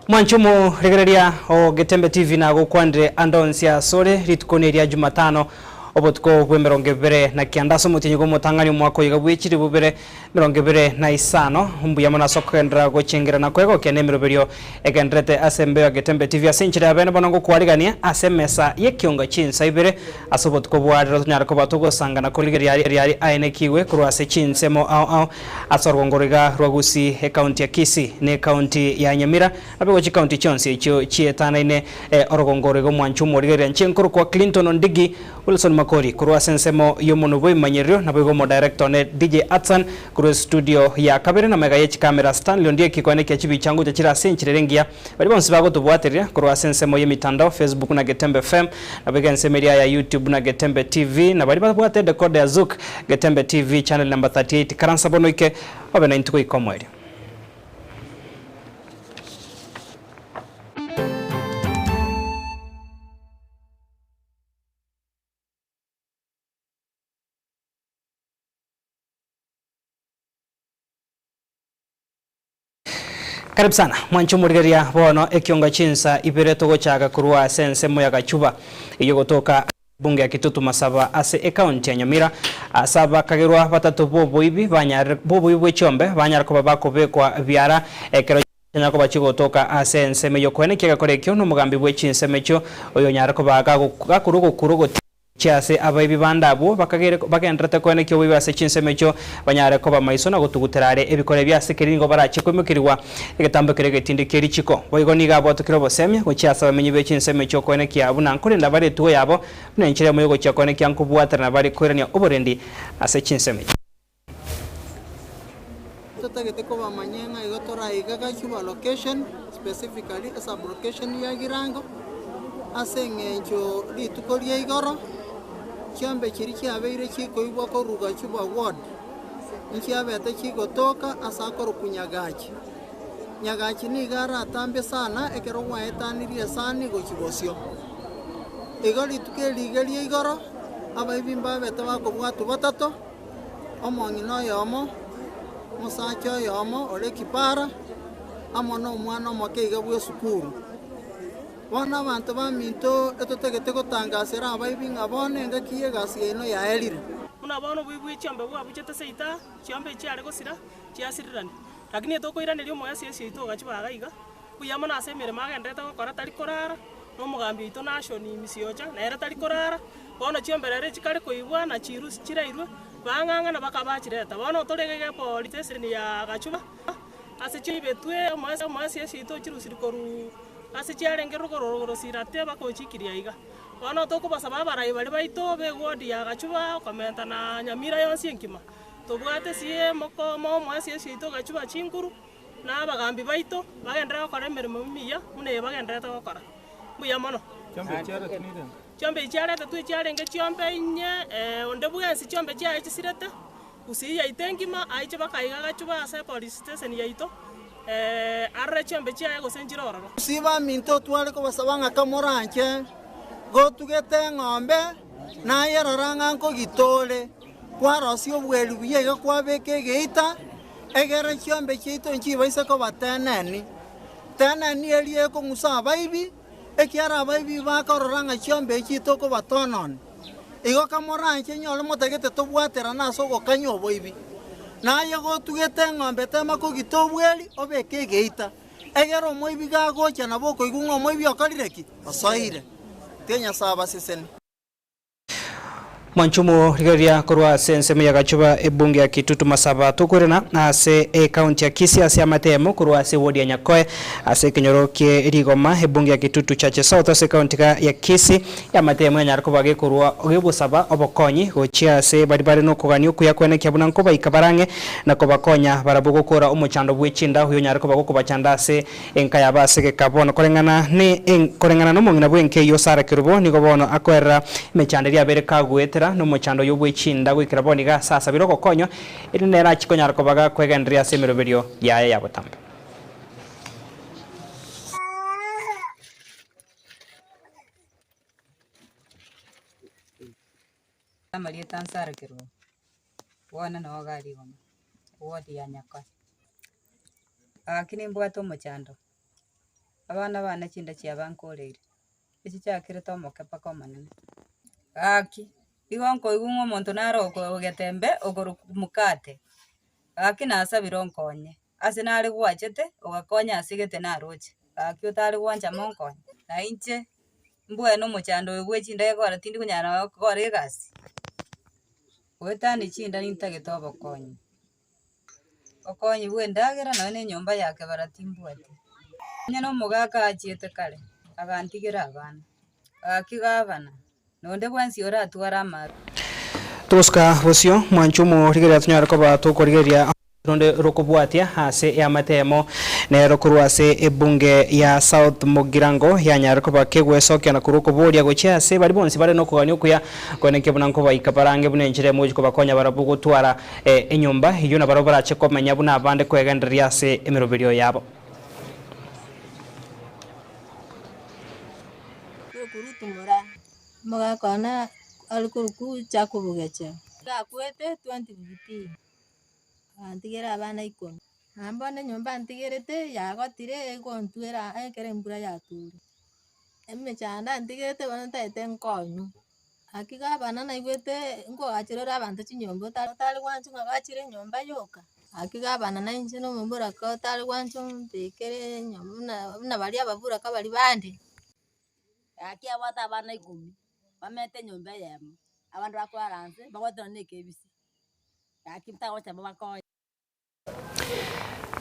Mwanchumu regereria o Getembe TV na gukwandire andonsia sore ritukoneria Jumatano obotko bwe 20 na kiandaso mutinyigo mutangani mwako igabwikiri bubere 25 mbuya mona sokendra gochengera na kwego kene miroberio egendrete asembe ya Getembe TV asinchira bene bonango kwarigania asemesa yekionga chinsa ibere asobotko bwariro nyarako batugo sangana koligeria yari aine kiwe kurwase chinsemo au asorgongoriga rwagusi e county ya Kisii ne county ya Nyamira abego chi county chonse icho chietana ine orgongorego Mwanchumu regereria nchenkuru kwa Clinton Ondigi Wilson Makori kurwa sensemo yomunubo imanyerio na bego mo director ne DJ Atsan kurwa studio ya kabere na mega yechi camera Stanley ndie kikwane kya chibi changu chira senchirengia bali bonse bago tubwateria kurwa sensemo yemitandao Facebook na Getembe FM na bega nsemeria ya YouTube na Getembe TV na bali babwate decoder ya Zouk Getembe TV channel number 38 karansa bonoike obe na intuko ikomweri. Karibu sana Mwanchumu regereria bono ekionga chinsa ibere togo chaga kurwa sensemo ya Gachuba iyo gotoka bunge ya Kitutu Masaba ase county ya Nyamira asaba kagerwa batatu bobo ibi bobo ibi chombe banyara ko babako bekwa byara ekero nyako bachigo toka ase enseme yo kwene kega korekyo no mugambi bwe chinseme cyo oyo nyara ko baga kurugo Chiase abayibi bandabo bakagendrete kwene kyo bibase chinsemecho banyare ko bamaiso na gutuguterare ebikore byase kiringo barache kwemukirwa egetambe kerege tindikeri chiko boyigo niga botokiro bosemye go chiasa bamenyi be chinsemecho kwene kyabu nankore ndabare tuwo yabo nenchire moyo kya kwene kyankubwatera na bari kwerania oborendi ase chinsemecho totagete ko bamanyenga igotora igaga Chuba location specifically as a location ya Girango asengencho litukorie igoro Chambe chiri cyabeire chiko ibwa ko ruga Chuba ward nchiabete chiko toka asakoro kunyagachi nyagachi ni gara atambe sana ekero waetanirie sani go chibosio igori tukeligeri igoro abaibimba bete bako bwatu batato omongino yomo musacho yomo ole kipara amono omwana omokeiga bwe sukuru Wana bantu baminto etotegete gotangasira abaibinga abone ngakiye gasiyeno ya elire Una bono bwibu chombe bwa buchete seita chombe chiare gosira chiasirirani lakini tokoirane lyo moya siesi ito gachibaga iga kuyamo na semere magendeta gokora tari korara no mugambi ito nashoni misiocha na era tari korara bono chombe rere chikare koibwa na chirusi chirairwe banganga na bakabachireta bono toregege politesini ya Gachuba ase chibetwe moya siesi ito chirusiri koru ase chiarengero kororo sirate bakochikiria iga bono tokubasaba barayi bali baito be wodi ya Gachuba komenta na Nyamira yonsi enkima tobwate sie moko mwasi esito Gachuba chinkuru na bagambi baito bagendera gukora emirimo miya mune bagendera gukora buya mono chombe chiarete tu chiarenge chombe nye onde bwensi chombe chiaye chisirete usi ya itengima aiche bakaiga Gachuba ase police station yaito arre chombe chiaye gosenjira ororo siba minto twale ko basabanga kamoranche go tugete ngombe na yeroranga nko gitole kwarosio bwelu biye kwa beke geita egere chombe chito nchibaise ko bateneni teneni elie ko musaba ibi ekiara baibi bakororanga chombe chito ko batonon igo kamoranche nyole motegete tobwatera naso go kanyobo ibi na yego tugete ngombe tema ko gitobweli obeke geita egero moibi gagocha na boko igungo moibi okarireki osoire tenya saba seseni Mwanchumu regereria kurwa sensemo ya Gachuba ebunge ya Kitutu Masaba tukurena ase county ya Kisii ase amatemo kurwa ase wodi ya Nyakoe ase kinyorokie rigoma ebunge ya Kitutu Chache South ase county ya Kisii ya amatemo ya nyarko bage kurwa ogibusaba obokonyi gochia ase baribare no kugani okuya kwene kyabuna nko baikabarange na kobakonya barabugo kora omuchando bwechinda huyo nyarko bago kubachanda ase enka ya base kabono korengana no mongina bwenke yo sara kirubo nigo bono akwera mechanderia bere kagwetera no mochando yobwechinda gwikira boniga sasa biroko konyo iri nera chikonyara kobaga kwegendria semiroberio yaye yabotambe Amalieta ansara kiru wana no gali wona wodi ya Nyakoe akini mbwato mochando abana bana chinda chia bankoreire isi chakire tomoke paka manene aki igonko igungo omonto naro ogetembe ogoro mukate aki nasabire onkonye ase nare gwachete ogakonya asigete naroche aki otare gwancha monkonye na inche mbwene omochando oyo gwechinda egora tindi kunyara gokora egasi goetani chinda nintagete obokonyi okonyi bwa endagera nonye enyomba yake baratimbwate onye na omogaka achiete kare agantigera abana gaki gabana nonde bwensi oratwara amaru tuska bosio mwanchumo rigeria tunyara koba tukorigeria ronde rokobwatia ase ya matemo ne rokorwase ebunge ya South Mugirango yanyara koba kegwesokia na kuruko boria gochia ase bari bonsi bare no kuganya kuya koneke bunanko baikaparange bunenjire muji koba konya barabugo twara enyumba iyo na barobara cheko menya buna abande kwegenderia ase emiroberio yabo kurutumura magakona alikuruku chakubugeche gakwete 2015 antigera abana ikoni ambone nyomba antigerete yagotire egontwera ekere mbura yaturi emechanda antigerete banataete nkonyu akiga abana naigwete nkogachirora abantu chinyomba tari gwanchu ngagachire nyomba yoka akiga abana nainche no mumbura ko tari gwanchu mbekere nyomba na bari ababura ka bari bande Aki abata abana 10 bamete nyomba yemo abandu bakwaranze bagwatana nekebisi aki mtagocha babako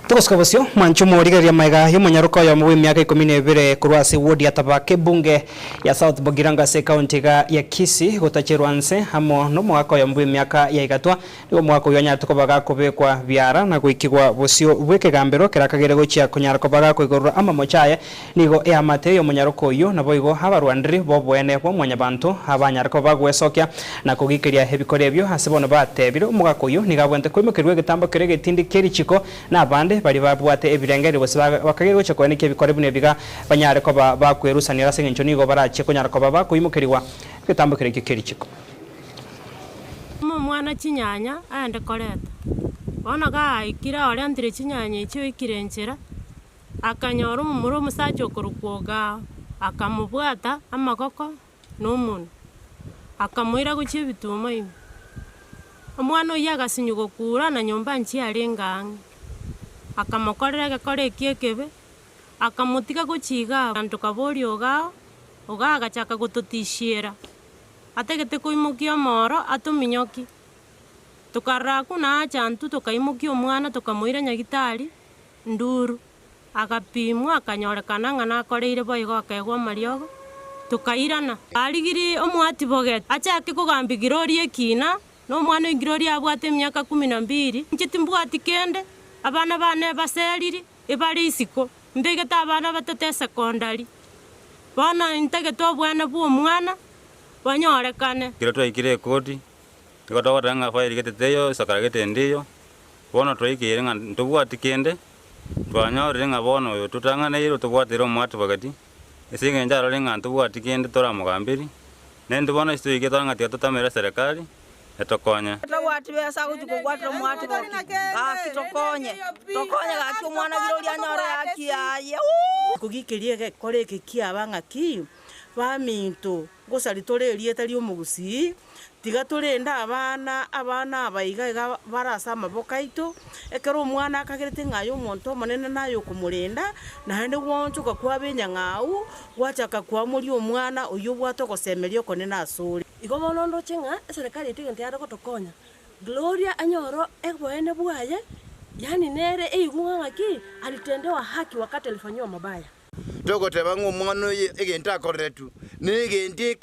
tukoska bosio mwanchumo rigeria maiga yomonyaruko yo mu miaka 12 kurwasi ward ya tabake bunge ya South Bogiranga se county ya Kisii gotachirwanse hamo no mwaka yo mu miaka ya igatwa nigo mwaka yo nyatu kobaga kubekwa biara na guikigwa bosio bweke gambero kerakagere gochia kunyara kobaga kuigorwa ama mochaye nigo ya mate yo monyaruko yo nabo igo habarwandri bobwene bo mwanyabantu abanyara kobaga gwesokia na kugikiria hebikorebyo hasebono batebiro umugako yo nigabwente kwimukirwe gitambo kerege tindi kerichiko na abande bari babwate ebirengere bose bakagere gocha kwanike bikore bune biga banyare ko bakwerusanira sengencho nigo barache kunyara ko bakuyimukiriwa gitambo kerege kerichiko mwana chinyanya aende koreta bona ga ikira ore antire chinyanya icho ikirenjera akanyora umumuro musacho kurukwoga akamubwata amagoko n'umuntu akamuira guchi bituma ibi omwana oyo agasinyugo kura na nyomba nchi arengang akamokorera gakore kiekebe akamutiga guchiga abantu kabori oga agachaka gututishira ategete kuimukia moro atuminyoki tukarra kuna chantu tukaimukia omwana tukamuira nyagitari nduru akapimwa akanyorekana ngana akoreire boigo akegwa mariogo tukairana arigiri omwati boget achake kugambigira orie kina no mwana ingirori abwate myaka 12 nchiti mbwati kende abana bane baseriri ibari isiko mbegeta abana batete secondary bana intege bwana bwo mwana banyorekane kiro twaikire kodi igotogo tanga fairi geteteyo sakaragete ndiyo bona twaikire nga ntubwati kende twanyorire nga bona oyo tutangana iro tubwatira omwati bagati esinge njaro lenga ntubwati kende tora mugambiri nende bona istuike tanga tutamera serikali etokonya twati besa kujuko kwatro mwati ko tokonye gaki omwana birori anyore yaki aye kugikirie koreke kiabanga ki baminto gosalitore rieta omugusi tiga turenda abana abaiga barasa amaboka ito ekero omwana akagerete ngayo omonto omonene nayo kumurenda naende gwonchuka kwa benya ng'au gwachaka kwa muri omwana oyo bwatogosemeria okonena asore igo bonondo chenga serikali itigente yaro gotokonya Gloria anyoro egwene bwaye yani nere eigunga ngaki alitendewa haki wakati alifanywa mabaya togoteba ng'omwana oyo egente akorere tu negente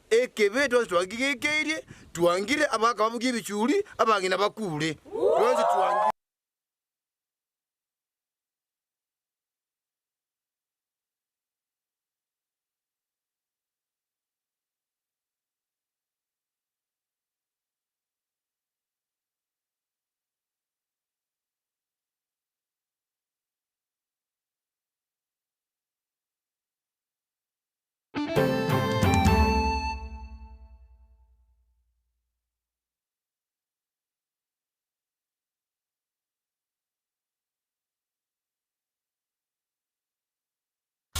ekebe twagigekeirie twangire abaka babugie bichuri abangina bakure twanze twangire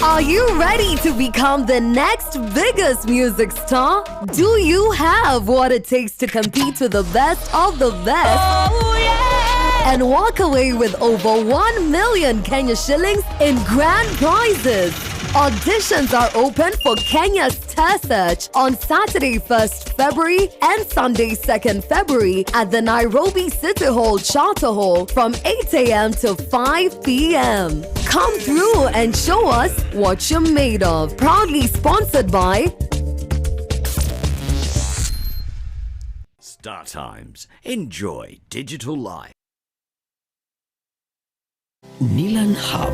Are you ready to become the next biggest music star? Do you have what it takes to compete with the best of the best? Oh, yeah! And walk away with over 1 million Kenya shillings in grand prizes. Auditions are open for Kenya's Star Search on Saturday 1st February and Sunday 2nd February at the Nairobi City Hall Charter Hall from 8 a.m. to 5 p.m. Come through and show us what you're made of. Proudly sponsored by Star Times. Enjoy digital life. Nilan Hub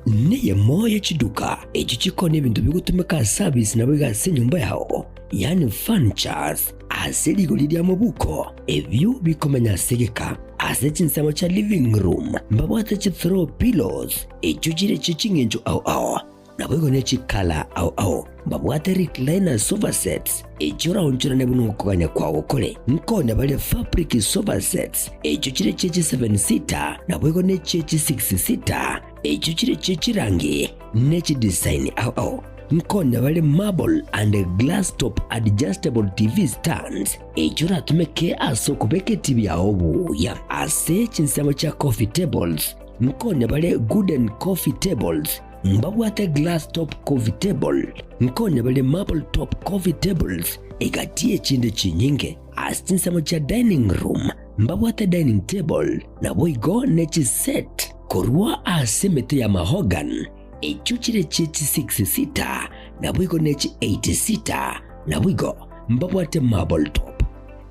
niye moya chiduka echichiko n'ebintu bigutumika service nabo gase nyumba yawo yani furnitures asili golidi amabuko ebyo bikomenya segeka asechinsamo cha living room mbabwate chi throw pillows echujire chichingenjo au nabo ne chikala au mbabwate recliner sofa sets echura onchura nebuno kuganya kwawo kole nkone bale fabric sofa sets echujire chechi 7 seater nabo ne chechi 6 seater echujire chechi rangi nechi design au nkone bale marble and glass top adjustable TV stands echura tumeke aso kubeke TV yawo ya ase chinsamo cha coffee tables nkone bale wooden coffee tables mbabwate glass top coffee table nkone bale marble top coffee tables egatie chinde chinyinge asinsamo cha dining room mbabwate dining table na boigo nechi set korwa asemete ya mahogan echuchire chechi 6 seater na boigo nechi 8 seater na boigo mbabwate marble top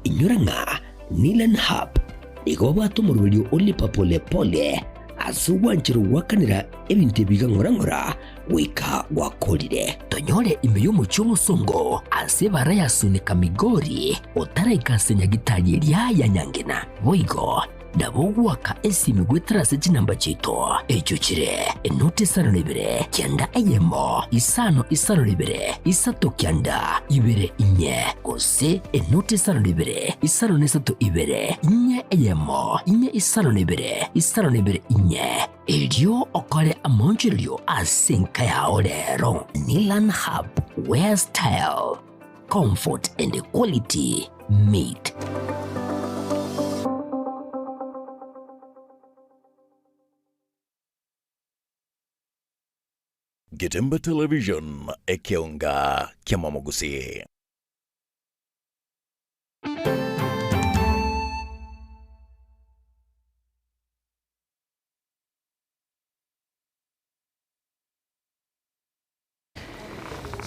inyuranga Nilan Hub igobwato mu rubiri olipa pole pole asuwanchiro wakanira ebintu biga ngorangora wika wakolire tonyole imeyo muchomo songo asebara yasunika migori otaraikasenya gitari ya nyangena boigo nabo waka esimi gwetrase chinamba chito echuchire enote sano libere kyanda eyemo isano libere isato kyanda ibere inye kose enote sano libere isano nesato ibere inye eyemo inye isano libere inye elio okole amonjilio asenka ya olero Nilan Hub, where style, comfort and quality meet. Getembe Television ekeonga kiamamogusi.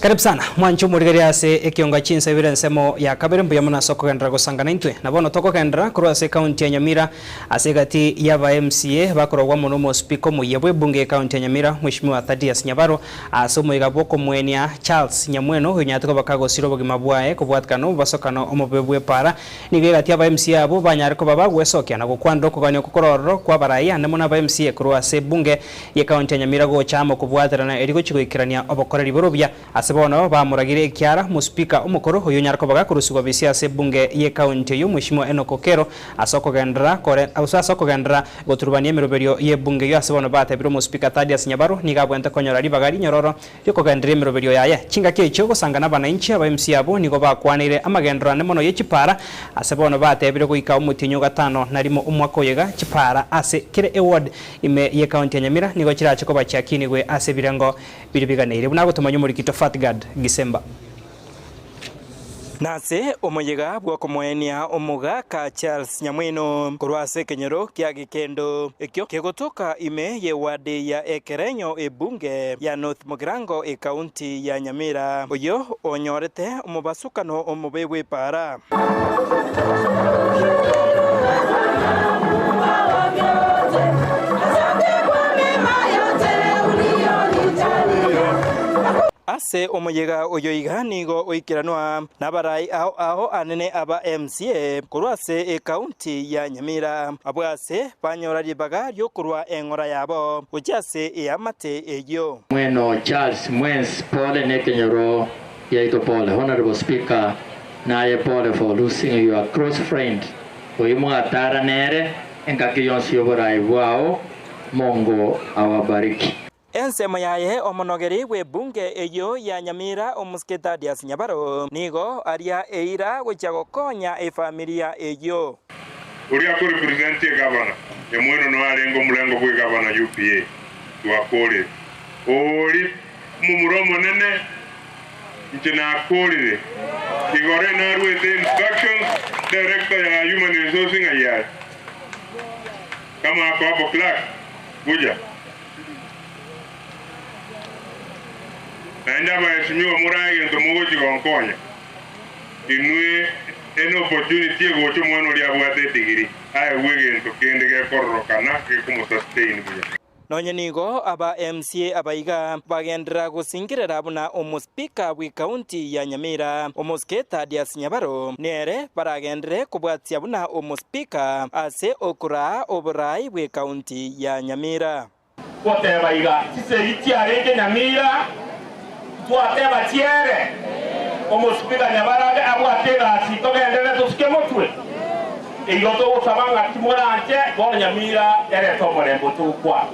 Karibu sana mwancho murigari ase ekionga chinsa ibire nsemo ya kabere mbuya muna soko gendra gusangana intwe nabono toko gendra kuru ase county ya Nyamira ase gati yaba MCA bakorogwa muno mo speaker mu yebwe bunge county ya Nyamira Mheshimiwa Thaddeus Nyabaro ase mu igaboko mwenia Charles Nyamweno hunyatiko bakago siro bogima bwae kubwatkano basokano omobebwe para nige gati yaba MCA abo banyare ko baba gwesokya na gukwando kuganya kukororo kwa baraya namuna ba MCA kuru ase bunge ye county ya Nyamira go chamo kubwaterana erigo chigwikirania obokoreri borobya bono bamuragire kyara mu speaker umukoro hoyo nyarko baga kurusigwa bisiase bunge ye county yo Mheshimiwa Enoch Okero asoko gendra kore asoko gendra goturubanie miroberio ye bunge yo asebono batebiro mu speaker Thaddeus Nyabaro nigabwente konyora libagari nyororo yoko gendre miroberio yaye chinga kecho gusangana bananchi aba MC abo nigo bakwanire amagendra ne mono ye chipara asebono batebiro kuika umutinyo gatano narimo umwako yega chipara ase kire award ime ye county ya Nyamira nigo kiracho ko bachakini gwe ase birango biribiganire bunago tumanyo muri kito Fatgad Gisemba nase omuyega bwako mwenia omuga ka Charles Nyamweno kurwase kenyero kya gikendo ekyo kegotoka ime ye wade ya Ekerenyo ebunge ya North Mugirango e county ya Nyamira oyo onyorete omubasukano omubebwe para ase omuyega oyo iganigo oikiranwa nabarai aho anene aba MCA kurwase e county ya Nyamira abwase banyora libaga ryo kurwa engora yabo ujase e amate eyo Mweno Charles Mwens pole nekenyoro yaito pole honorable speaker na ye pole for losing your close friend oimo atara nere enkakiyonsi yoborai wao Mungu awabariki. ensemo yaye omonogeri we bunge eyo ya Nyamira omusketa Dias Nyabaro nigo aria eira gocha gokonya efamilia eyo uria ko represent governor emweno no arengo mulengo bwe governor UPA twakole ori mumuromo nene nchina akole igore na ruete inspection director ya human resources ngaya kama ako hapo Clark kuja naenda baheshimiwa Murage ntomugo chigonkonya inwe en opportunity gocho mwana lia bwate tigiri aya wege ntokende ke korrokana ke como sustain buya nonye nigo aba MCA abaiga bagendera gusingirira buna omuspika bwi county ya Nyamira omusketa Dias Nyabaro nere baragendere kubwatia buna omuspika ase okura oburai bwi county ya Nyamira kote baiga sise itiarenge Nyamira twateba tiere omuspika Nyabaraga abwatega sitogendere tusike mutwe iyo to usabanga kimoranje bona Nyamira ere tomorembo tukwa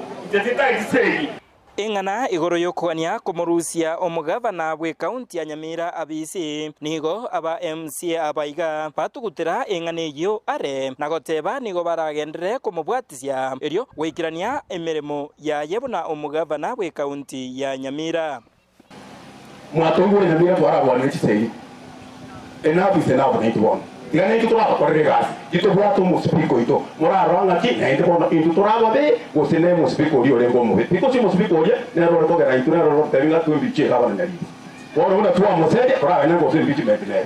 ingana igoro yokwania komorusia omugavana bwe county ya Nyamira abisi nigo aba MCA abaiga batugutira ingane yo are nagoteba nigo baragendere komubwatisia erio wikirania emeremo ya yebona omugavana bwe county ya Nyamira mwatongo Nyamira twarabwa n'ekisei enabise nabo n'ekibona tigane kitwa akorega gito bwato muspiko ito muraranga ki ende bona into turaba be gosene muspiko ri olengo mu biko si muspiko ri nero ro gera itu nero ro tevinga tu biche haba ndali bona una tuwa musede ora ene gosene biche mekile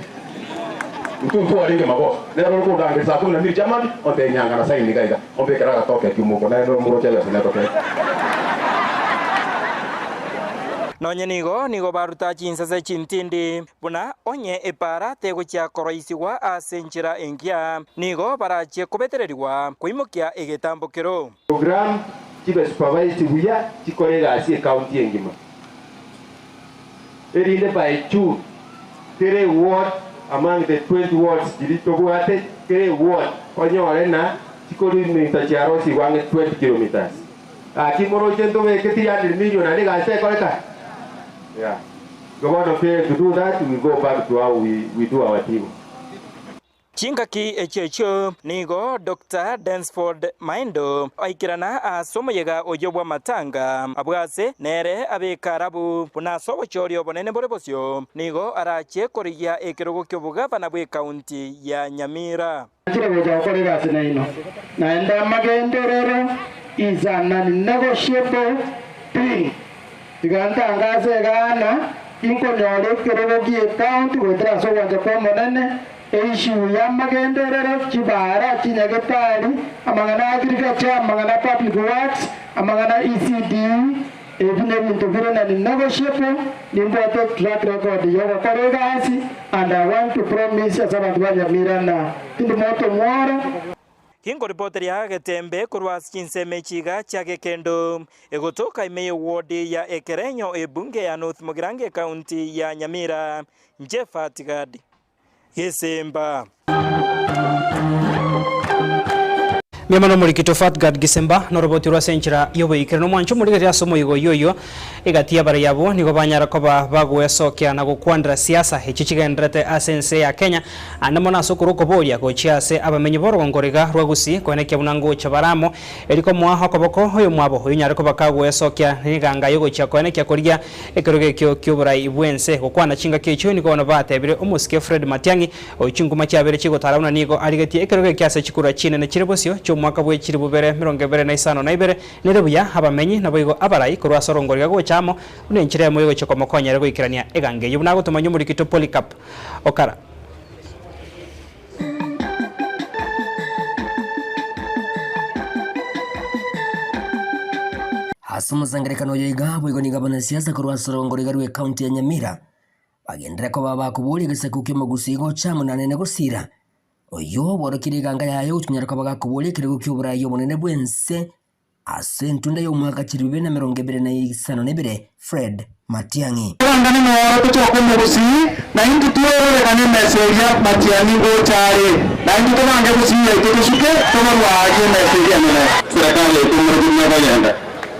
tu alinge mabo nero ro dange sa tu na mi jamani onte nyanga na sai ni gaiga ombe kera toke kimuko na nero muro chele sene toke nonye nigo baruta chinsase chintindi buna onye epara tego chia koroisiwa asenchira engia nigo barache kubetereriwa kuimukia egetambokero program chibe supervise buya chikorega asi county engima erinde by 2 3 ward among the 20 wards dirito buate 3 ward onyore na chikori minta chiaro si wange 20 kilometers akimoro chento veketi ya million ani gase koleka. Yeah. Governor failed to do that, we go back to how we do our team. Chingaki echecho nigo Dr. Dansford Maindo aikirana asomoyega oyobwa matanga abwase nere abekarabu buna sobochorio bonene borebosyo nigo arache koriya ekirogo kyobugavana bwe county ya Nyamira kirego cyakorera sinaino naenda magenderero is an negotiable thing igantangaze gana inkonyore kirego gie county gotra so wanja kwa monene issue ya magenderero kibara kinyagetari amangana agriculture amangana public works amangana ECD ebine bintu birena ni negotiable nimbote track record yoga koregasi and I want to promise as abantu ba Nyamira na indi moto mwara Kingo reporter ya Getembe kurwas chinseme chiga chake kendo egotoka imeyo ward ya Ekerenyo ebunge ya North Mugirange County ya Nyamira Jeffat Gadi Gisemba Miamano murikito Fatgad Gisemba noroboti rwasenchira yobo ikirano mwancho muri ya somo yoyo igatia bara yabo nigo banyara koba bagwesokya na gukwandra siasa hechichigendrete asense ya Kenya andamona sokuruko boria gochiase abamenyi borongorega rwagusi kwenekya bunango chabaramo eriko mwaho koboko hoyo mwabo hoyo nyara koba kagwesokya niganga yogo cha kwenekya koria ekeroge kyobura ibwense gukwana chinga kecho niko bona batebire umuske Fred Matiangi ochinguma cyabere chigo tarawuna nigo arigatie ekeroge kyase chikura chine ne chirebosyo mwaka bwe kiri bubere 2025 nerebuya abamenyi naboigo abarai kurwa sorongorega gochamo unenchire mu yego choko mokonyere goikirania egange yubuna gutumanya muri kito Polycarp Okara Asumuzangarekano yiga bwego nigabana siasa kurwa sorongorega rwe county ya Nyamira bagendera ko baba kubuli gisekuke mugusigo chamo nanene gusira oyo borokiriganga yayo tunyara ko bagakubole kirego cy'uburayi munene bwense asentunda yo mwaka 2025 Fred Matiangi ndani no to ko murusi na indi tuere kane message ya Matiangi go chare na indi ko bange kusi ye to suke to waje message ya mena serikali ko murusi na bayanda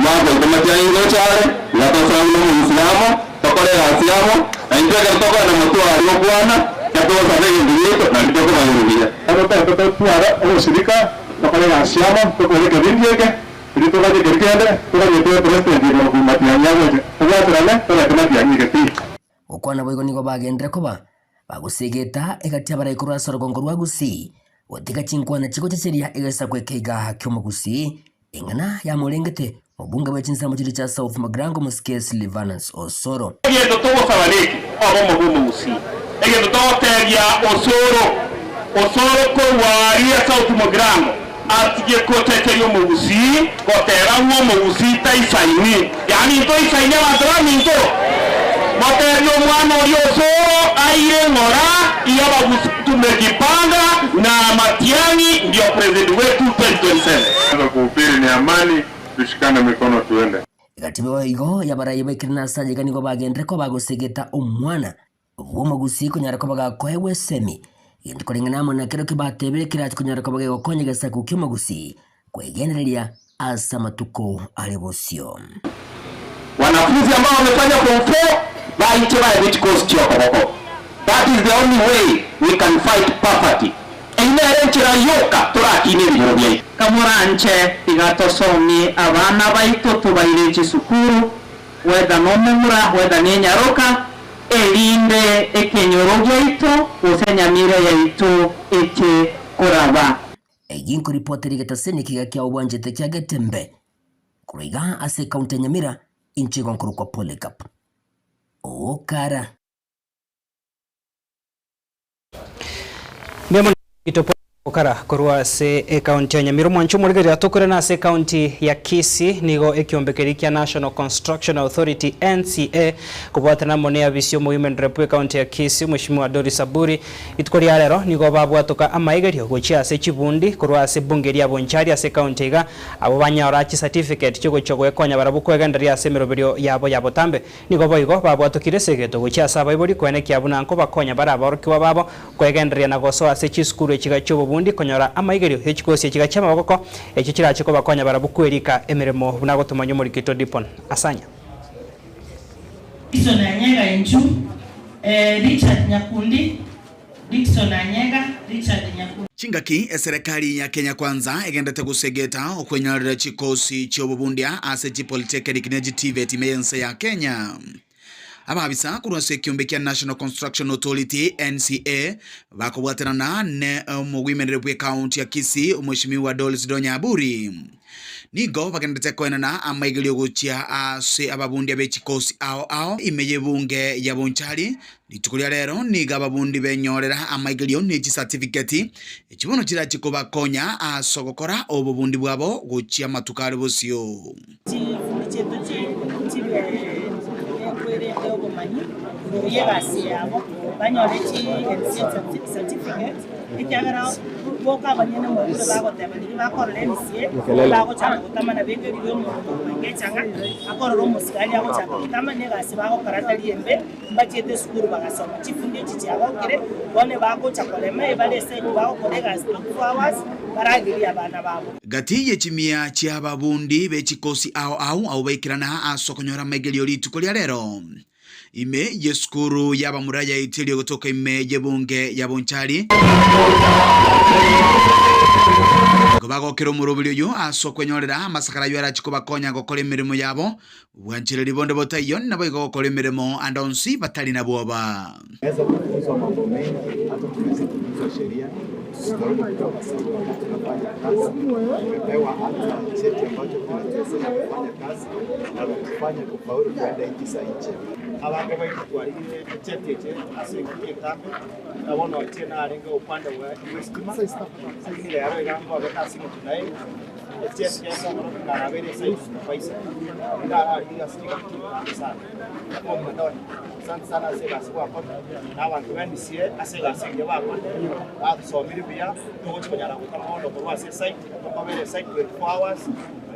mwako ikomatia ingochare yatosangu muislamu tokole asiamo na intege toko na mtu aliyokwana yato sabe ndito na ndiko marudia hapo tuara ushirika tokole asiamo tokole kadindieke ndito kaje kirikende tukaje president ndiro kumatia nyago tuwatrale tukaje nyigeti okwana boigo nigo bagendera koba bagusegeta egatia baraikuru asorogongo rwa Gusii otiga chinkwana chiko checheria egesa kwekeiga kyomo Gusii ingana ya mulengete obunga bwechinsa muchiri cha South Magrango Musike Silvanus Osoro egendo togo sabaleki abo mu Gusii egendo togo tegia Osoro ko waria South Magrango atige koteterio mu Gusii kotera mu Gusii taisaini yani to isaini matrami to materio mwana Osoro aire ngora iyo tumejipanga na Matiang'i ndio president wetu 2027 kuhubiri ni amani tushikane mikono tuende gatibe igo yabaraye bekirina sanje kanigo bagendere ko bagusegeta omwana womo Gusii kunyara ko bagakoewe semi yindi kolingana mo na kero kibatebere kirati kunyara ko bagego konyegesa ku kyomo Gusii kwegenereria asa matuko alebosio wanafunzi ambao wamefanya form 4 baite ba which course choko. That is the only way we can fight poverty. Inerenchira yoka turakine birobye. Kamuranche igatosomi abana baito tubaire sukuru weda nomumura weda nenyaroka elinde ekenyorogo ito usenyamire yaito eke koraba. Eginko reporteri getaseni kiga kya obwanjete kya Getembe. Kuriga ase kaunti Nyamira inchigo nkuru kwa Polycarp. Okara Ndemo itopo okara korwa se county ya Nyamira mwancho muligeri atokore na se county ya Kisii nigo ekiombekeri kya National Construction Authority NCA kubwatana monea visio muhimen repu county ya Kisii mheshimiwa Doris Aburi itukori alero nigo babwatoka amaigerio gochia se chibundi korwa se bungeri ya Bonchari se county ga abo banyara chi certificate cyo gochogo ekonya barabuko egandaria se meroberio yabo yabotambe nigo boigo babwatokire segeto gochia saba ibori kwene kya bunanko bakonya baraborokiwa babo kwegendaria na goso ase chiskuru echiga cyo bundi konyora amaigerio hechikosi echiga chama bagoko echo kirache ko bakonya barabukwerika emeremo bunagotuma muri kito dipon asanya Dickson Anyega Enju Richard Nyakundi Dickson Anyega Richard Nyakundi Chingaki serikali ya Kenya Kwanza egendete gusegeta okwenyarira chikosi chobubundia ase Polytechnic neji TVET meyense ya Kenya ababisa kurwase kiombe kya National Construction Authority NCA bakobwaterana ne women rep county ya Kisii mheshimiwa Doris Aburi nigo bagendete kwenana amaigelio gochia ase ababundi abechikosi ao imeye bunge ya Bonchari litukulia lero niga ababundi benyorera amaigelio ni certificate ekibono kira kikoba konya asogokora obubundi bwabo gochia matukare bosio gati yechimia chia babundi bechikosi au baikirana asokonyora maigelio litukulia lero ime yeskuru yaba muraya itilio kutoka ime yebunge ya Bonchari gobago kero murobulio yo asokwenyorera masakara yara chikoba konya gokora emirimo yabo bwanchire libonde botayo nabo gokora emirimo andonsi batali na boba naweza kufunzwa mambo mengi hata tunaweza kufunzwa sheria tumepewa hata cheti ambacho kinatuwezesha kufanya kazi na kufanya kufaulu kwenda nchi za nje abantu baitwarire cheti chetu asikuye tambe nabona wachena arenga upande wa estima sasa ile yaro yangu wakati tunaye cheti yako na karabere sasa paisa ndio asikia kitu sana hapo mtandao sana sasa kwa na watu wengi sie asega senge bako atusomiri bia tugochonyara gutamono kwa site kwa site 24 hours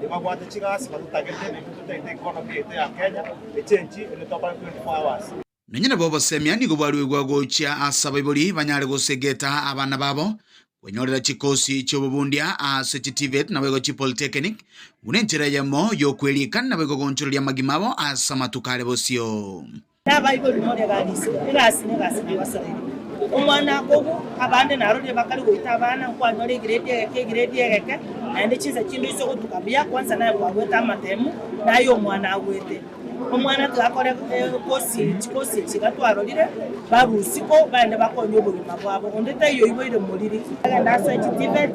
Lima kwa chigasi batutagete bitutete economy ya Kenya echenji ile topa 24 hours Nanyina bobo semya nigo bari gwagocha asaba ibori banyare gosegeta abana babo wenyorera chikosi chobobundia ase chitivet na wego chipolytechnic unenchera yamo yokwelikan na wego gonchoria magimabo asa matukare bosio Bible nore galisi ne basarire umwana kogu abande narode bakari goita abana kwa nore grade yake ande chiza chindo iso tukabia kwanza naye kwa gweta matemu nayo mwana agwete umwana twakore kosi chigatwarorire babusiko bande bakonyo bugima bwabo ondeta iyo iboire muriri ndaso ekitivet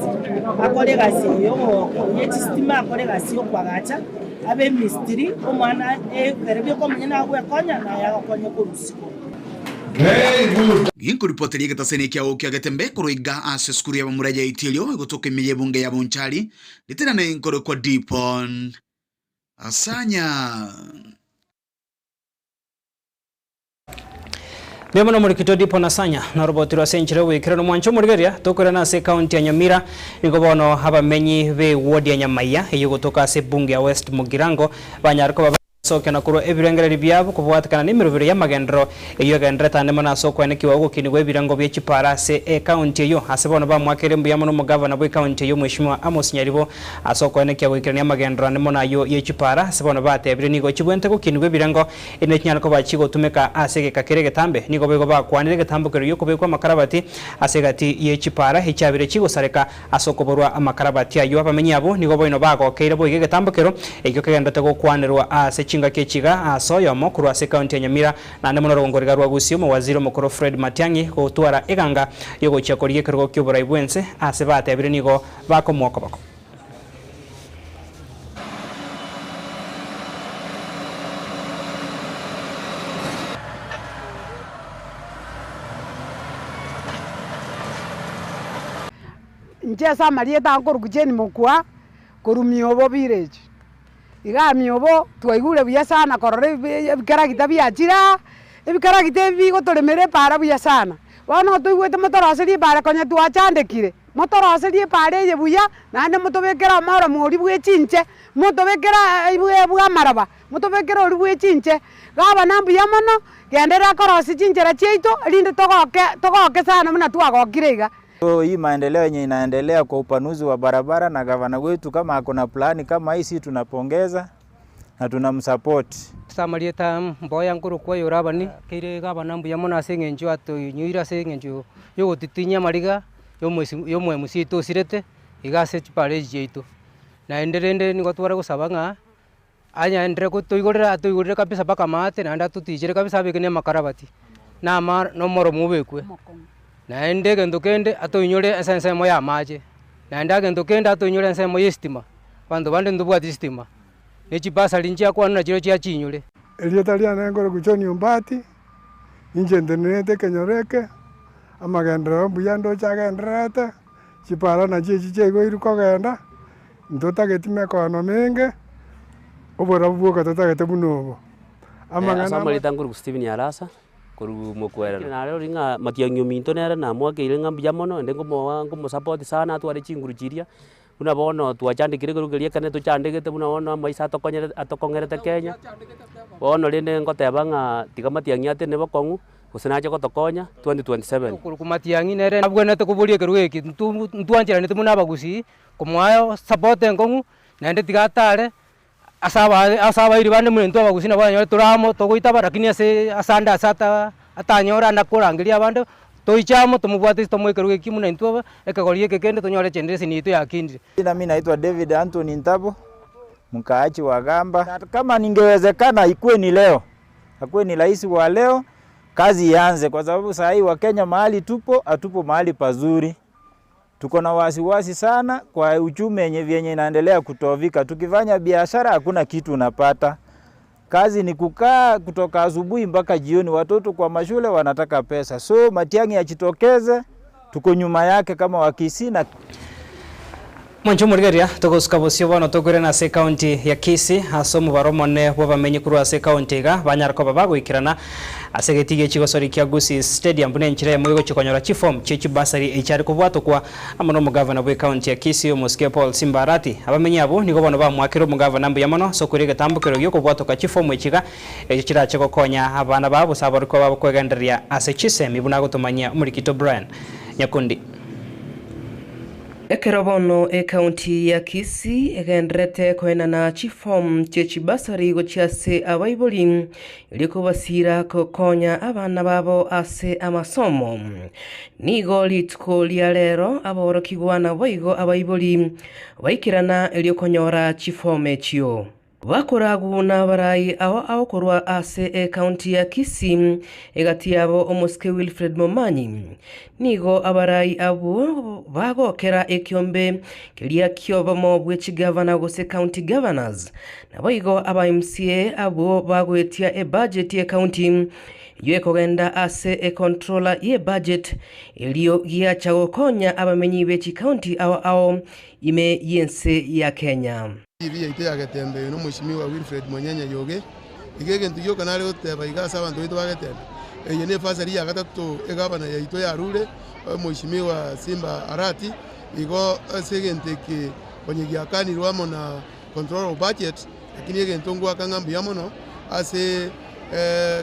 akore gasi yo yechistima akore gasi yo kwagacha abe mistiri umwana kerebye ko mnyana agwe konya na yakonya kurusiko Ginkuripoteria getasene kia okia getembe kuroiga ase skuru ya bamuraja itilio gotoka imiye bunge ya Bonchari litena na inkoro kwa Dipon Asanya Bema no murikito Dipon Asanya na robotiro asenchire wikira no mwancho murigeria tokora na se county ya Nyamira nigobono abamenyi be ward ya Nyamaya eyo gotoka ase bunge ya West Mugirango banyarko soke na kuro ebirengere byabo kubwatakana n'imirubiro y'amagendero iyo gendreta ndemo na soko ene kiwa gukini webirango by'ekipara se county yo hasebona ba mwakere mbiyamo no mugavana bwe county yo mweshimwa Amos Nyaribo asoko ene kiwa gukini y'amagendero ndemo na yo y'ekipara hasebona batebire nigo kibwente gukini webirango ene kinyana ko bachigo tumeka asege kakere getambe nigo bego bakwanire getambukero yo kubekwa makarabati asegati y'ekipara hicyabire kigo sareka asoko borwa amakarabati ayo abamenyi abo nigo boino bagokeire bo getambukero ekyo kagenda go kwanirwa ase chinga kechiga asoyo mokuru ase county ya Nyamira na ndemo rongorega rwa gusio mu waziri mukuru Fred Matiang'i gutwara eganga yo gochakoriye kirgo ky'uburai bwense ase batebire nigo bakomwoko bako Njesa marieta ngoro kujeni mokwa kurumiobo village iga miobo twaigure buya sana korore bikaragita byachira ibikaragita bigotolемere para buya sana wana tuigwete motoroseri para konya twachandekire motoroseri para ye buya nande motobekera mara muri bwechinche motobekera ibwe bwa maraba motobekera uri bwechinche gaba nambu yamono gendera korosi chinchera cheito linde togoke sana mna twagokirega. Hii maendeleo yenye inaendelea kwa upanuzi wa barabara na gavana wetu kama akona plani kama hii, tunapongeza na tunamsupport. Samarieta mboya nkuru kwa yorabani kire gavana mbuya mona sengenjo atoynyira sengenjo yo gotitinya mariga yo mwe musito sirete igase chipare jeito na enderende ni gotwara gusabanga anyaendre atoigorera kabisa baka mate na ndatutijire kabisa bikene makarabati na mar no moro mubekwe na endege ndokende atoinyore esense moya maje na ndage ndokende atoinyore esense moya stima bando bande ndubwa stima nechi basa linjia kwa na chiro chia chinyore elio talia na ngoro kuchoni umbati inje ndenete kenyoreke amagendero buyando chagendrete chipara na chiche go iruko genda ndota getime kono menge obora buoka tota getebunobo amangana asamalita ngoro Steven Yarasa koru mokwera na leo ringa matiangyo minto nera na mwake irenga biamono ndengo mo support sana atware chinguru chiria una bono twachandikire kurugeria kane tuchandegete buna bono maisa atokongerete Kenya bono rinde ngotebanga tiga matiangiate nebo kongu usinaje gotokonya 2027 kuruku matiangi nere nabwenete kuburie kerugeki ntwanjira nete muna bagusi komwayo support engongu nende tigatare asaba iri bande mune ntwa bagusi na banyore turamo togoitaba lakini asanda asata atanyora ndakurangiria bande toichamo tumubwate tomwekerugeki mune ntwa ekagorie kekende tonyore chendesi nitu yakindi. Mimi naitwa David Anthony Ntabo, mkaaji wa Gamba. Kama ningewezekana ikuwe ni leo, akuwe ni rais wa leo, kazi ianze, kwa sababu saa hii wa Kenya mahali hatupo mahali pazuri. Tuko na wasiwasi sana kwa uchumi yenye inaendelea kutovika. Tukifanya biashara hakuna kitu unapata. Kazi ni kukaa kutoka asubuhi mpaka jioni, watoto kwa mashule wanataka pesa. So Matiang'i achitokeze, tuko nyuma yake kama Wakisii na Mwancho murigeria togoskabosio bono togore na se county ya Kisii asomu baromone bobamenyi kurwa se county ga banyarko babagwikirana asegetige chigosori kya Gusii Stadium bune nchire mwego chikonyora chifom chechi basari echari kubwato kwa amono mugavana bwe county ya Kisii Mosike Paul Simbarati abamenyi abo nigo bono bamwakiro mugavana mbu yamono sokurege tambukiro yo kubwato ka chifom echiga echira cheko konya abana babo sabariko babakwegenderia ase chisemi buna gutumanya murikito Brian Nyakundi. Ekerobono county ya Kisii egendrete kwenana chifom chechibasari gochiase abaiboli iliko basira kokonya abana babo ase amasomo nigo litko lialero aborokigwana boigo abaiboli baikirana ilikonyora chifome chio bakoragu na barai aho korwa ase county ya Kisii egati yabo omuske Wilfred Momanyi nigo abarai abo bagokera ekiombe kilia kioba mobwe chigavana gose county governors naboigo aba MCA abo bagwetia budget ya county yekogenda ase controller ye budget elio giacha gokonya abamenyi bechi county ao ime yense ya Kenya. TV ite yagetembe no Mheshimiwa Wilfred Monyenye yoge igege ntuyo kanale guteba igasa abantu bitu bagetembe eye ne fasari ya gatatu egabana ya ito ya rule Mheshimiwa Simba Arati igo segenteke onyegia kani rwamo na control of budget lakini ege ntongo akangambu yamono ase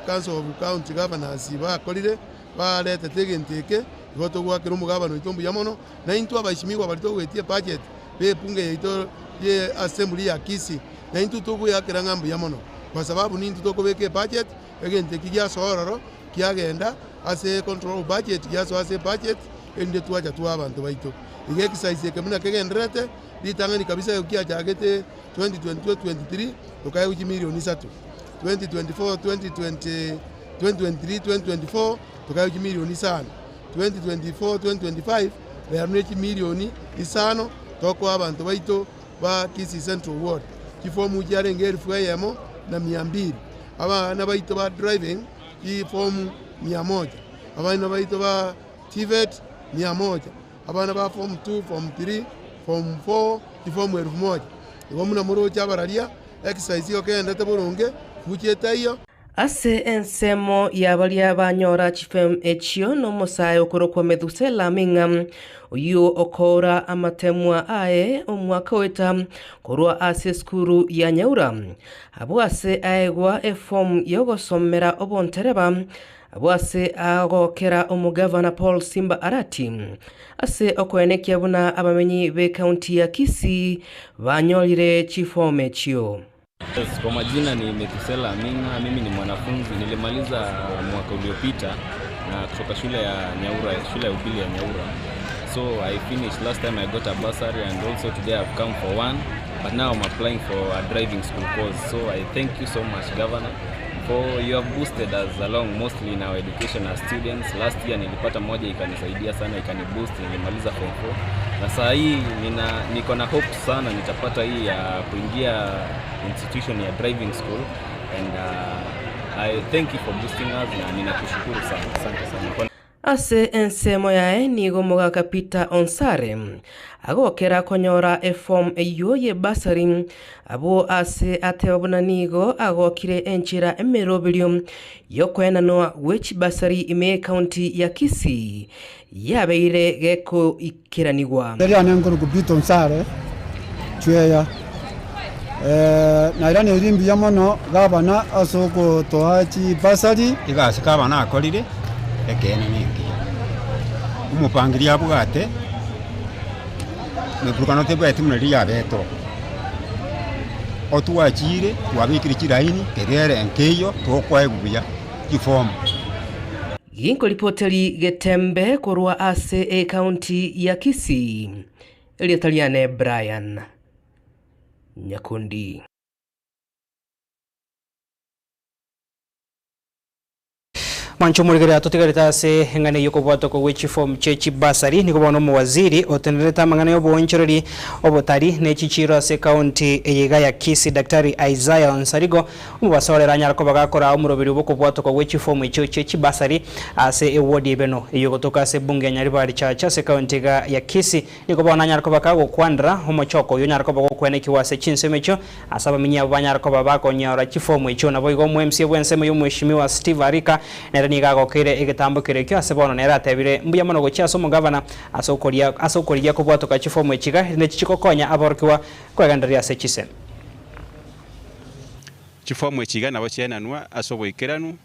council of county governors ba kolire ba lete tegenteke igoto gwa kirumu gabano itombu yamono na into abashimiwa balito wetie budget be punge ito ye assembly ya Kisii na intu tugu ya kirangambu yamono kwa sababu ni intu tokobeke budget egente kijya sororo kiagenda ase control budget yaso ase budget ende tuaja tu abantu baito igeki size kemuna kegendrete ditangani kabisa yokia jagete 2022-23 tokaye uji milioni 3 2024-2023 2024 tokaye uji milioni 5 2024-2025 bearunechi milioni 5 toko abantu baito ba Kisii Central Ward kifomu jarenge 1000 na 200 abana baito ba driving kifomu 100 abana baito ba TVET 100 abana ba form 2 form 3 form 4 kifomu 1000 igomuna muro cyabararia exercise yo kenda taburunge kucheta iyo ase ensemo yabalia banyora chifem echio no mosayo korokwa Methusela Ming'am uyu okora amatemwa ae omwaka weta korwa ase skuru ya Nyaura abwase aegwa efom yogosomera obontereba abwase agokera omugavana Paul Simba Arati ase okwenekia buna abamenyi be county ya Kisii banyolire chifome echio. Kwa majina ni Methusela Ming'am, mimi ni mwanafunzi nilimaliza mwaka uliopita na kutoka shule ya Nyaura, shule ya upili ya Nyaura. So I finished last time I got a bursary and also today I've come for one, but now I'm applying for a driving school course. So I thank you so much Governor for you have boosted us along mostly in our education as students. Last year nilipata moja ikanisaidia sana, ikaniboost nilimaliza form 4. Na saa hii niko na hope sana nitapata hii ya kuingia institution ya driving school and I thank you for boosting us na ninakushukuru sana. Asante sana. Ase ensemo yae nigo mogaka Peter Onsare agokera konyora efom eyo ye basari abo ase atebona nigo agokire enchira emerobilium yokwena noa which basari ime county ya Kisii yabeire geko ikiranigwa ya nengoro ku Peter Onsare chweya na irani rimbi yamono gabana asoko toachi basari igase kabana akolire ekene ningi umupangiria abugate mebrukano tebwete munari yabeto otuwachire twabikire kiraini kerere nkeyo tokwaeguya kifomu ginko ripoteri getembe korwa ase county ya Kisii Eliataliane Brian Nyakundi. Mancho murigira tutigarita se ngane yoko bwato ko which form chechi basari niko bono mu waziri otenereta mangane yo bonchoreri obotari ne chichiro se county eyega ya Kisii Daktari Isaiah Onsarigo umubasorera nyarako bagakora umurobiri boko bwato ko which form chechi basari ase ewodi beno yoko toka se bunge nyari bari chacha se county ya Kisii niko bono nyarako bakago kwandra homochoko yo nyarako bago kweneki wase chinsemecho asaba minya banyarako babako nyara chifomu echo nabo igo mu MC bwensemo yo Mheshimiwa Steve Arika niga gokere igitambukirio kyo asebono nera tebire mbuya mono gocha so mugavana asokoria ko bwatoka chifomu echiga ne chichikokonya aborkiwa kwegandaria se chise chifomu echiga nabo chenanwa asoboikeranu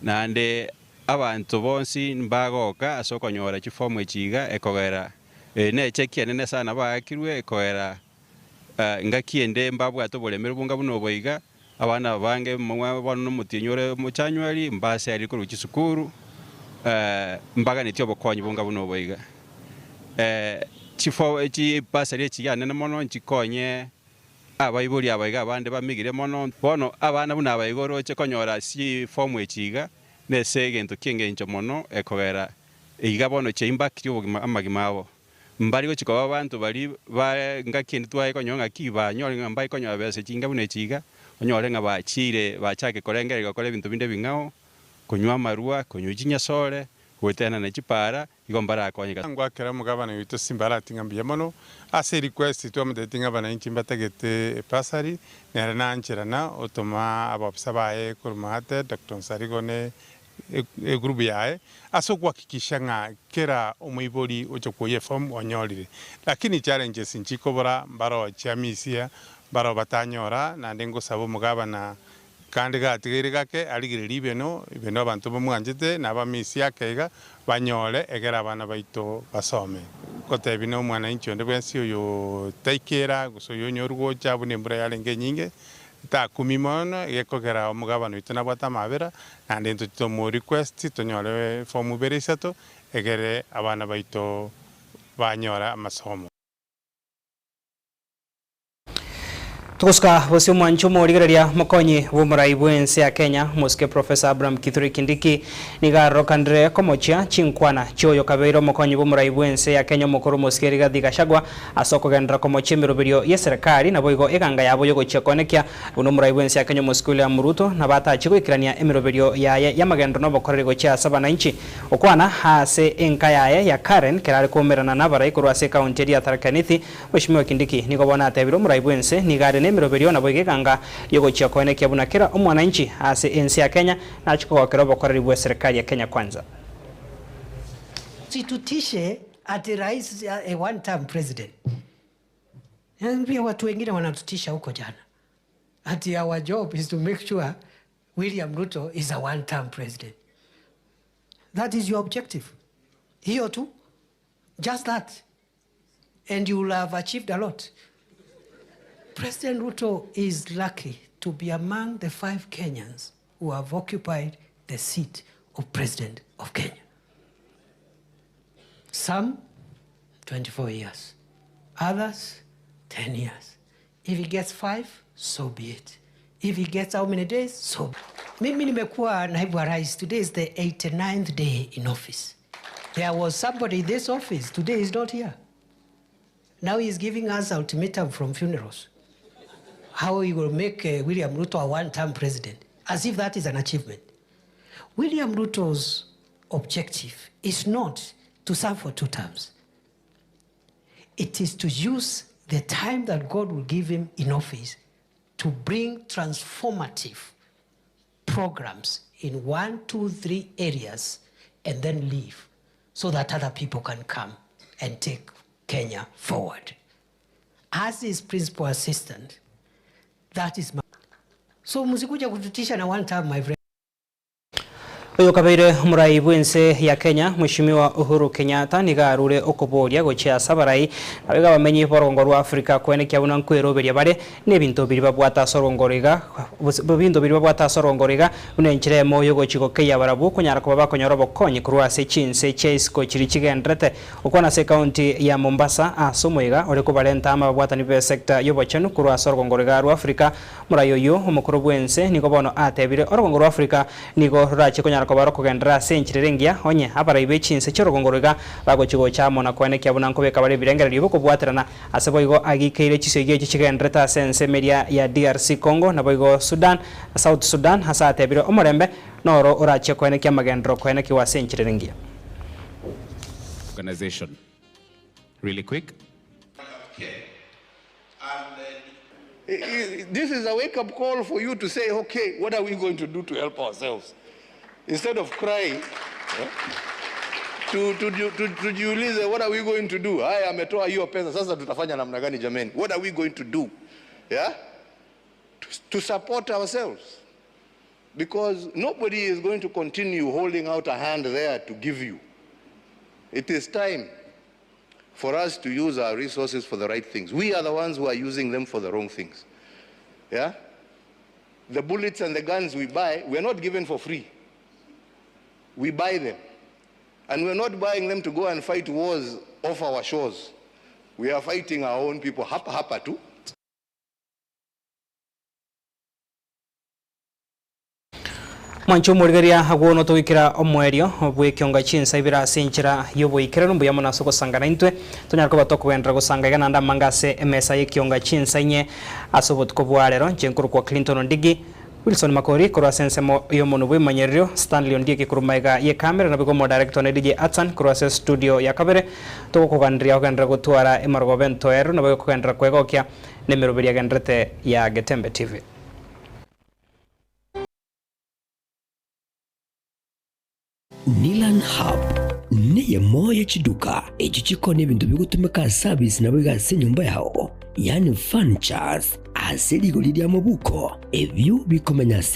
nande abantu bonsi mbagoka asokonyora chifomu echiga ekogera ne chekia nene sana bakirwe koera ngakiende mbabwa to bolemero bunga buno boiga abana bange mwa bano mutinyore muchanywali mbase ari ko rukisukuru mbaga nityo bokonyi bunga buno boiga chifo echi basari echi yana mono nchikonye abayibuli abayiga abande bamigire mono bono abana buna abayigoro che konyora si form echiga nese gento kingenjo mono ekogera iga bono che impact yo amagimabo mbari gochiko abantu bari ngakindi twaye konyonga kiba nyori ngambai konyo bese chinga bune chiga onyore nga bachire bachake korengerega kole bintu binde bingao kunywa marua kunyujinya sole kwetana na chipara igombara akonyeka ngwakera mugabana yito simbara tingambiye mono ase request to amudetinga bana inchimba tagete pasari nere nanchirana otoma abapsa bae kurmate Dr. Sarigone group yae aso kuhakikisha nga kera umuibori ochokoye form onyolire lakini challenges nchikobora mbaro chamisia mbaro batanyora na ndengo sabo mugabana kandi gatigire gake aligire libeno ibeno abantu bomwanjete nabamisi yakega banyole egera abana baito basome kote bino mwana incho ndebwensi yo taikera gusoyo nyorwo chabune mbura yalenge nyinge ta kumimono yekogera omugabano itona bwata mabera ande nto mo request tonyole form berisato egere abana baito banyora amasomo Tukuska bosio mwancho morigereria mokonyi bumurai bwense ya Kenya muske Professor Abraham Kithure Kindiki nigaro kandre komochia chinkwana choyo kabeiro mokonyi bumurai bwense ya Kenya mukuru muske Rigathi Gachagua asoko gendra komochia mirubirio ye serikali na boigo eganga yabo yogo chekonekia uno murai bwense ya Kenya muskule ya Muruto na bata chigwikirania emirubirio ya magendo no bokorerego cha sabana inchi okwana hase enka ya Karen kerari kumerana na barai kurwase county ya Tharaka Nithi Mheshimiwa Kindiki nikobona atebiro murai bwense nigare mirubirio na boigeganga yogo chiakone kiabunakira omwananchi ase ensi ya Kenya na chiko kirobo koreribwe serikali ya Kenya kwanza. Situtishe ati rais a one term president. Pia watu wengine wanatutisha huko jana. Ati our job is to make sure William Ruto is a one term president. That is your objective. Hiyo tu. Just that. And you will have achieved a lot. President Ruto is lucky to be among the 5 Kenyans who have occupied the seat of President of Kenya. Some, 24 years. Others, 10 years. If he gets 5, so be it. If he gets how many days, so be it. Mimi nimekuwa naibu wa rais. Today is the 89th day in office. There was somebody in this office. Today is not here. Now he's giving us ultimatum from funerals. How he will make William Ruto a one-term president, as if that is an achievement. William Ruto's objective is not to serve for 2 terms. It is to use the time that God will give him in office to bring transformative programs in 1, 2, 3 areas and then leave so that other people can come and take Kenya forward. As his principal assistant, that is my... So musikuja kututisha na one term, my friend. Uyo kabeire murai bwense ya Kenya Mheshimiwa Uhuru Kenyatta nigarure okoboria gochia sabarai abega bamenyi borongo rwa Afrika kwene kyabuna nkweroberia bare nebintu biri babwata sorongorega bintu biri babwata sorongorega unenchire moyo gochiko keya barabu kunyara ko bakonyoro bokonyi kurwa se chinse chase ko chiri chigendrete ukona se county ya Mombasa asomwega ore ko balenta ama babwata ni sector yobochenu kurwa sorongorega rwa Afrika murai oyo omukuru bwense niko bono atebire orongo rwa Afrika niko rache kunyara ko baroko gendra senchirengia onye abarayibe chinse chorogongorega bagochigo chamo na kwene kyabuna nkobeka bare birengera ribo kubwaterana aseboigo agikeire chisege chigendreta sense media ya DRC Congo na boigo Sudan South Sudan hasa atebire omorembe noro orache kwene kyamagendro kwene kiwa senchirengia organization really quick. This is a wake-up call for you to say, okay, what are we going to do to help ourselves? Instead of crying, tujiulize, what are we going to do? Haya ametoa hiyo pesa, sasa tutafanya namna gani jameni? What are we going to do? Yeah? To support ourselves. Because nobody is going to continue holding out a hand there to give you. It is time for us to use our resources for the right things. We are the ones who are using them for the wrong things. Yeah? The bullets and the guns we buy, we're not given for free. We buy them. And we're not buying them to go and fight wars off our shores. We are fighting our own people. Hapa tu. Mwancho murigeria haguono tuikira omwerio obwe kionga chinsa ibira sinchira yobo ikira numbu yamona soko sangana intwe tunyarko batoko wendra gusanga igana nda mangase emesa yekionga chinsa inye asobot ko bwarero jenkuru kwa Clinton Ndigi Wilson Makori korwa sensemo yomono bwe manyerio Stanley Ndigi kurumaiga ye camera na biko director na DJ Atsan korwa studio ya kabere toko kugandria kugandra gutwara emargo bento ero na biko kugandra kwegokia nemeroberi agandrete ya Getembe TV. Nilan Hub niye moya chiduka echichiko n'ebintu bigutumika service na bigase nyumba yao yani furnitures asili golidi ya mabuko ebyo bikomenya